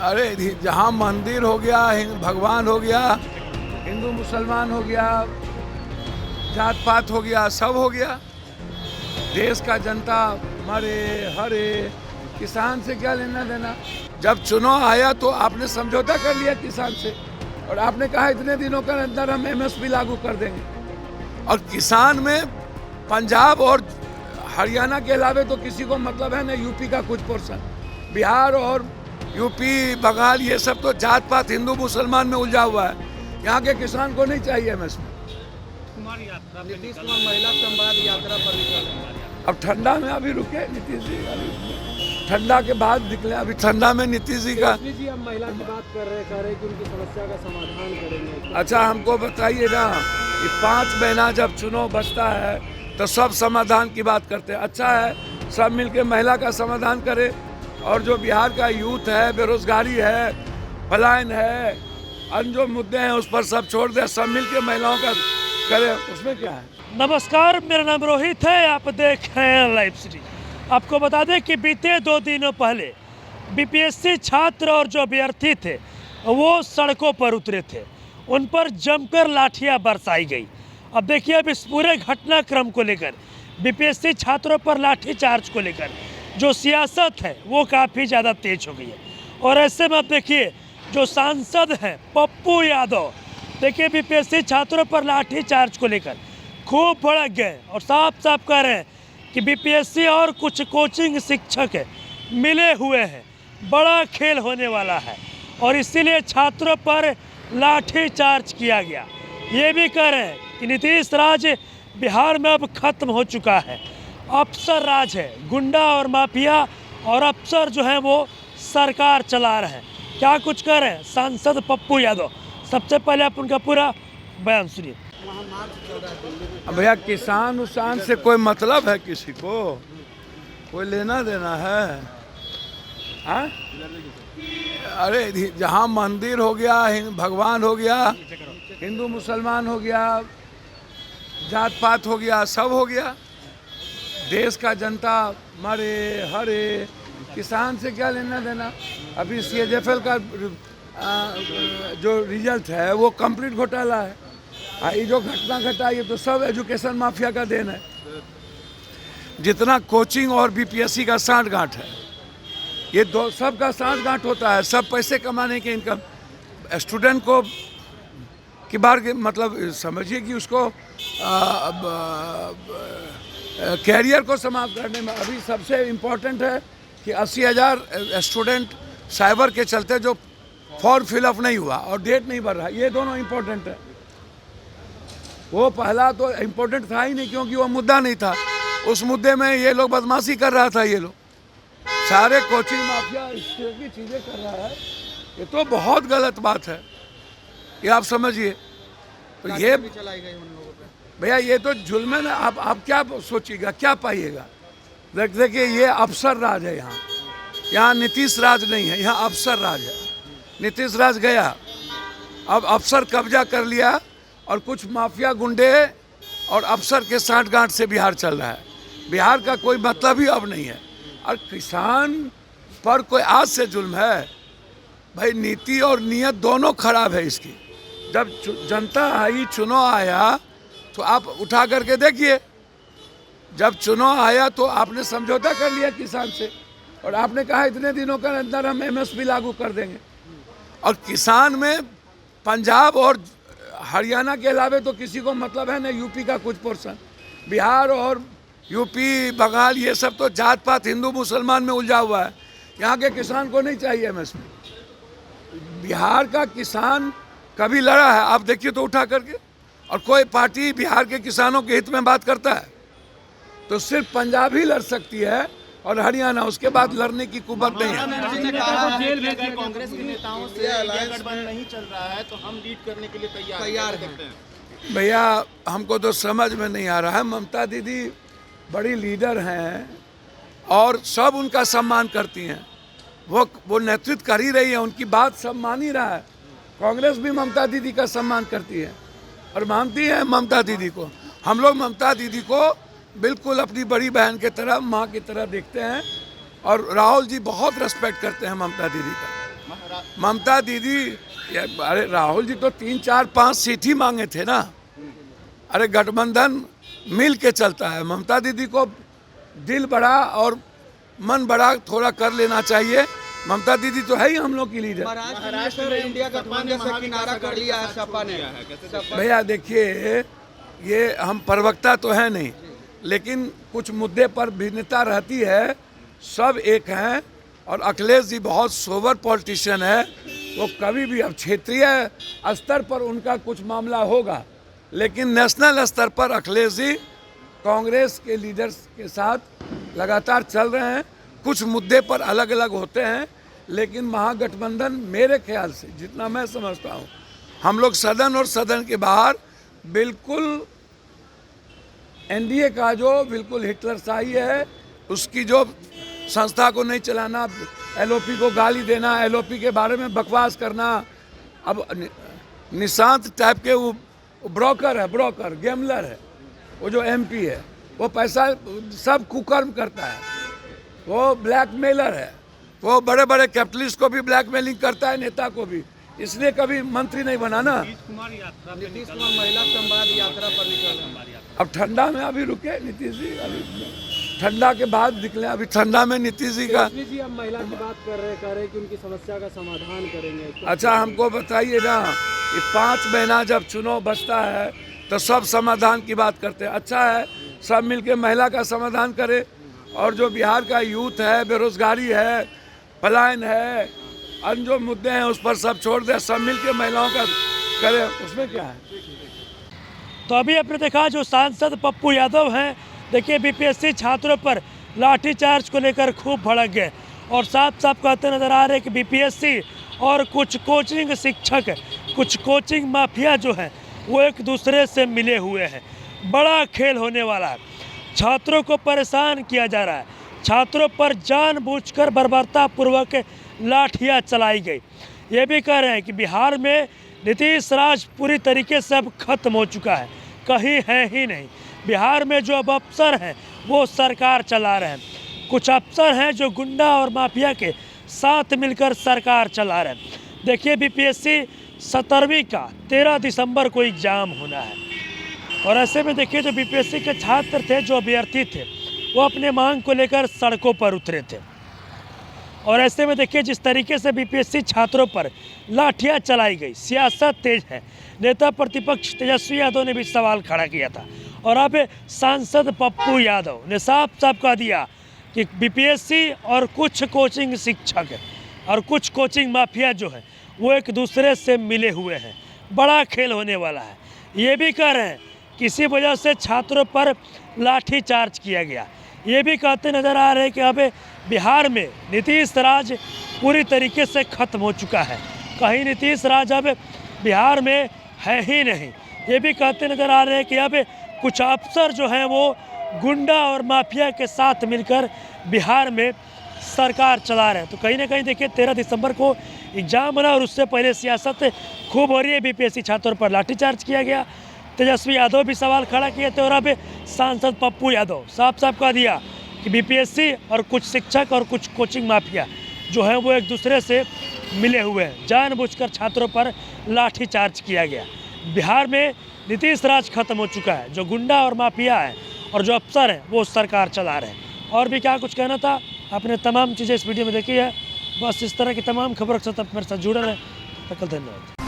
अरे जहाँ मंदिर हो गया, भगवान हो गया, हिंदू मुसलमान हो गया, जात पात हो गया, सब हो गया। देश का जनता मरे हरे, किसान से क्या लेना देना। जब चुनाव आया तो आपने समझौता कर लिया किसान से और आपने कहा इतने दिनों के अंदर हम एमएसपी लागू कर देंगे। और किसान में पंजाब और हरियाणा के अलावे तो किसी को मतलब है ना, यूपी का कुछ पोर्शन, बिहार और यूपी बंगाल, ये सब तो जात पात हिंदू मुसलमान में उलझा हुआ है। यहाँ के किसान को नहीं चाहिए एमएसपी। नीतीश कुमार महिला संवाद यात्रा पर निकले। अब ठंडा में अभी रुके नीतीश जी, ठंडा के बाद निकले। अभी ठंडा में नीतीश जी का जी अब महिला की बात कर रहे हैं कि उनकी समस्या का समाधान करेंगे। अच्छा हमको बताइए ना कि 5 महीना जब चुनाव बचता है तो सब समाधान की बात करते हैं। अच्छा है सब मिलके महिला का समाधान करे, और जो बिहार का यूथ है, बेरोजगारी है, पलायन है, अन्य जो मुद्दे हैं उस पर सब छोड़ दे, सब मिलके महिलाओं का करे, उसमें क्या है। नमस्कार, मेरा नाम रोहित है, आप देख रहे हैं लाइव सिटी। आपको बता दें कि बीते 2 दिनों पहले बीपीएससी छात्र और जो अभ्यर्थी थे वो सड़कों पर उतरे थे, उन पर जमकर लाठियां बरसाई गई। अब देखिए, अब इस पूरे घटनाक्रम को लेकर, बीपीएससी छात्रों पर लाठीचार्ज को लेकर जो सियासत है वो काफ़ी ज़्यादा तेज हो गई है। और ऐसे में अब देखिए जो सांसद हैं पप्पू यादव, देखिए बीपीएससी छात्रों पर लाठीचार्ज को लेकर खूब भड़क गए और साफ साफ कह रहे हैं कि बीपीएससी और कुछ कोचिंग शिक्षक मिले हुए हैं, बड़ा खेल होने वाला है और इसीलिए छात्रों पर लाठीचार्ज किया गया। ये भी कह रहे हैं कि नीतीश राज बिहार में अब खत्म हो चुका है, अफसर राज है, गुंडा और माफिया और अफसर जो है वो सरकार चला रहे हैं। क्या कुछ कह रहे हैं सांसद पप्पू यादव, सबसे पहले आप उनका पूरा बयान सुनिए। भैया किसान उसान से कोई मतलब है किसी को, कोई लेना देना है? हाँ? अरे जहाँ मंदिर हो गया, भगवान हो गया, हिंदू मुसलमान हो गया, जात पात हो गया, सब हो गया। देश का जनता मरे हरे, किसान से क्या लेना देना। अभी CHFL का जो रिजल्ट है वो कंप्लीट घोटाला है। ये जो घटना घटा ये तो सब एजुकेशन माफिया का देन है। जितना कोचिंग और बीपीएससी का सांठ-गांठ है, ये दो सब का सांठ-गांठ होता है। सब पैसे कमाने के इनकम, स्टूडेंट को की बार के मतलब समझिए कि उसको कैरियर को समाप्त करने में अभी सबसे इम्पोर्टेंट है कि 80,000 स्टूडेंट साइबर के चलते जो फॉर्म फिलअप नहीं हुआ और डेट नहीं भर रहा, ये दोनों इम्पोर्टेंट है। वो पहला तो इम्पोर्टेंट था ही नहीं क्योंकि वो मुद्दा नहीं था। उस मुद्दे में ये लोग बदमाशी कर रहा था, ये लोग सारे कोचिंग माफिया इस तरह की चीज़ें कर रहा है। ये तो बहुत गलत बात है, ये आप समझिए। तो ये भैया ये तो जुल्म है ना। आप क्या सोचिएगा, क्या पाइएगा। देखिए ये अफसर राज है यहाँ नीतीश राज नहीं है, यहाँ अफसर राज है। नीतीश राज गया, अब अफसर कब्जा कर लिया और कुछ माफिया गुंडे और अफसर के सांठ-गांठ से बिहार चल रहा है। बिहार का कोई मतलब ही अब नहीं है। और किसान पर कोई आज से जुल्म है भाई, नीति और नीयत दोनों खराब है इसकी। जब जनता आई, चुनाव आया तो आप उठा करके देखिए, जब चुनाव आया तो आपने समझौता कर लिया किसान से और आपने कहा इतने दिनों के अंदर हम एमएसपी लागू कर देंगे। और किसान में पंजाब और हरियाणा के अलावे तो किसी को मतलब है ना, यूपी का कुछ पोर्शन, बिहार और यूपी बंगाल, ये सब तो जात पात हिंदू मुसलमान में उलझा हुआ है। यहाँ के किसान को नहीं चाहिए एमएसपी। बिहार का किसान कभी लड़ा है आप देखिए तो उठा करके, और कोई पार्टी बिहार के किसानों के हित में बात करता है तो सिर्फ पंजाब ही लड़ सकती है और हरियाणा, उसके बाद लड़ने की कुवत नहीं है। कांग्रेस के नेताओं से गठबंधन नहीं चल रहा है तो हम लीड करने के लिए तैयार हैं। भैया हमको तो समझ में नहीं आ रहा है। ममता दीदी बड़ी लीडर हैं और सब उनका सम्मान करती हैं, वो नेतृत्व कर ही रही है, उनकी बात सब मान ही रहा है। कांग्रेस भी ममता दीदी का सम्मान करती है और मानती है ममता दीदी को। हम लोग ममता दीदी को बिल्कुल अपनी बड़ी बहन की तरह, माँ की तरह देखते हैं और राहुल जी बहुत रेस्पेक्ट करते हैं ममता दीदी का। ममता दीदी, अरे राहुल जी तो 3, 4, 5 सीट ही मांगे थे ना। अरे गठबंधन मिल के चलता है। ममता दीदी को दिल बड़ा और मन बड़ा थोड़ा कर लेना चाहिए। ममता दीदी तो है ही हम लोग की लीडर। महाराष्ट्र में इंडिया गठबंधन से किनारा कर लिया है सपा ने। भैया देखिए, ये हम प्रवक्ता तो है नहीं, लेकिन कुछ मुद्दे पर भिन्नता रहती है। सब एक हैं और अखिलेश जी बहुत सोबर पॉलिटिशियन है। वो कभी भी, अब क्षेत्रीय स्तर पर उनका कुछ मामला होगा, लेकिन नेशनल स्तर पर अखिलेश जी कांग्रेस के लीडर्स के साथ लगातार चल रहे हैं। कुछ मुद्दे पर अलग अलग होते हैं, लेकिन महागठबंधन मेरे ख्याल से, जितना मैं समझता हूँ, हम लोग सदन और सदन के बाहर बिल्कुल एनडीए का जो बिल्कुल हिटलरशाही है, उसकी जो संस्था को नहीं चलाना, एलओपी को गाली देना, एलओपी के बारे में बकवास करना। अब निशांत टाइप के वो ब्रोकर है, ब्रोकर गैमलर है, वो जो एमपी है, वो पैसा सब कुकर्म करता है, वो ब्लैकमेलर है, वो बड़े बड़े कैपिटलिस्ट को भी ब्लैकमेलिंग करता है, नेता को भी, इसलिए कभी मंत्री नहीं बना ना। नीतीश कुमार महिला संवाद यात्रा पर निकले। अब ठंडा में अभी रुके नीतीश जी, अभी ठंडा के बाद निकले। अभी ठंडा में नीतीश जी का, जी अब महिला की बात कर रहे कि उनकी समस्या का समाधान करेंगे। अच्छा हमको बताइए ना, ये 5 महीना जब चुनाव बचता है तो सब समाधान की बात करते हैं। अच्छा है, सब मिलके महिला का समाधान करे, और जो बिहार का यूथ है, बेरोजगारी है, पलायन है, अन्य जो मुद्दे हैं उस पर सब छोड़ दे, सब मिलके महिलाओं का करे, उसमें क्या है। तो अभी आपने देखा जो सांसद पप्पू यादव हैं, देखिए बीपीएससी छात्रों पर लाठीचार्ज को लेकर खूब भड़क गए और साफ साफ कहते नजर आ रहे हैं कि बीपीएससी और कुछ कोचिंग शिक्षक, कुछ कोचिंग माफिया जो हैं वो एक दूसरे से मिले हुए हैं। बड़ा खेल होने वाला है। छात्रों को परेशान किया जा रहा है, छात्रों पर जानबूझकर बर्बरतापूर्वक लाठियाँ चलाई गई। ये भी कह रहे हैं कि बिहार में नीतीश राज पूरी तरीके से अब खत्म हो चुका है, कहीं है ही नहीं। बिहार में जो अब अफसर हैं वो सरकार चला रहे हैं, कुछ अफसर हैं जो गुंडा और माफिया के साथ मिलकर सरकार चला रहे हैं। देखिए बीपीएससी 17वीं का 13 दिसंबर को एग्ज़ाम होना है, और ऐसे में देखिए जो बीपीएससी के छात्र थे, जो अभ्यर्थी थे, वो अपने मांग को लेकर सड़कों पर उतरे थे। और ऐसे में देखिए जिस तरीके से बीपीएससी छात्रों पर लाठियाँ चलाई गई, सियासत तेज है। नेता प्रतिपक्ष तेजस्वी यादव ने भी सवाल खड़ा किया था, और अब सांसद पप्पू यादव ने साफ साफ कह दिया कि बीपीएससी और कुछ कोचिंग शिक्षक और कुछ कोचिंग माफिया जो है वो एक दूसरे से मिले हुए हैं। बड़ा खेल होने वाला है। ये भी कह रहे हैं किसी वजह से छात्रों पर लाठी चार्ज किया गया। ये भी कहते नज़र आ रहे हैं कि अब बिहार में नीतीश राज पूरी तरीके से ख़त्म हो चुका है, कहीं नीतीश राज अब बिहार में है ही नहीं। ये भी कहते नज़र आ रहे हैं कि अब कुछ अफसर जो हैं वो गुंडा और माफिया के साथ मिलकर बिहार में सरकार चला रहे हैं। तो कहीं ना कहीं देखिए 13 दिसंबर को एग्ज़ाम बना और उससे पहले सियासत खूब हो रही है। बीपीएससी छात्रों पर लाठीचार्ज किया गया, तेजस्वी यादव भी सवाल खड़ा किए थे, और अब सांसद पप्पू यादव साफ साफ कह दिया कि बीपीएससी और कुछ शिक्षक और कुछ कोचिंग माफिया जो है वो एक दूसरे से मिले हुए हैं। जानबूझकर छात्रों पर लाठीचार्ज किया गया। बिहार में नीतीश राज खत्म हो चुका है, जो गुंडा और माफिया है और जो अफसर हैं वो सरकार चला रहे हैं। और भी क्या कुछ कहना था, आपने तमाम चीज़ें इस वीडियो में देखी है। बस इस तरह की तमाम खबरों के साथ आप मेरे साथ जुड़े रहें। धन्यवाद।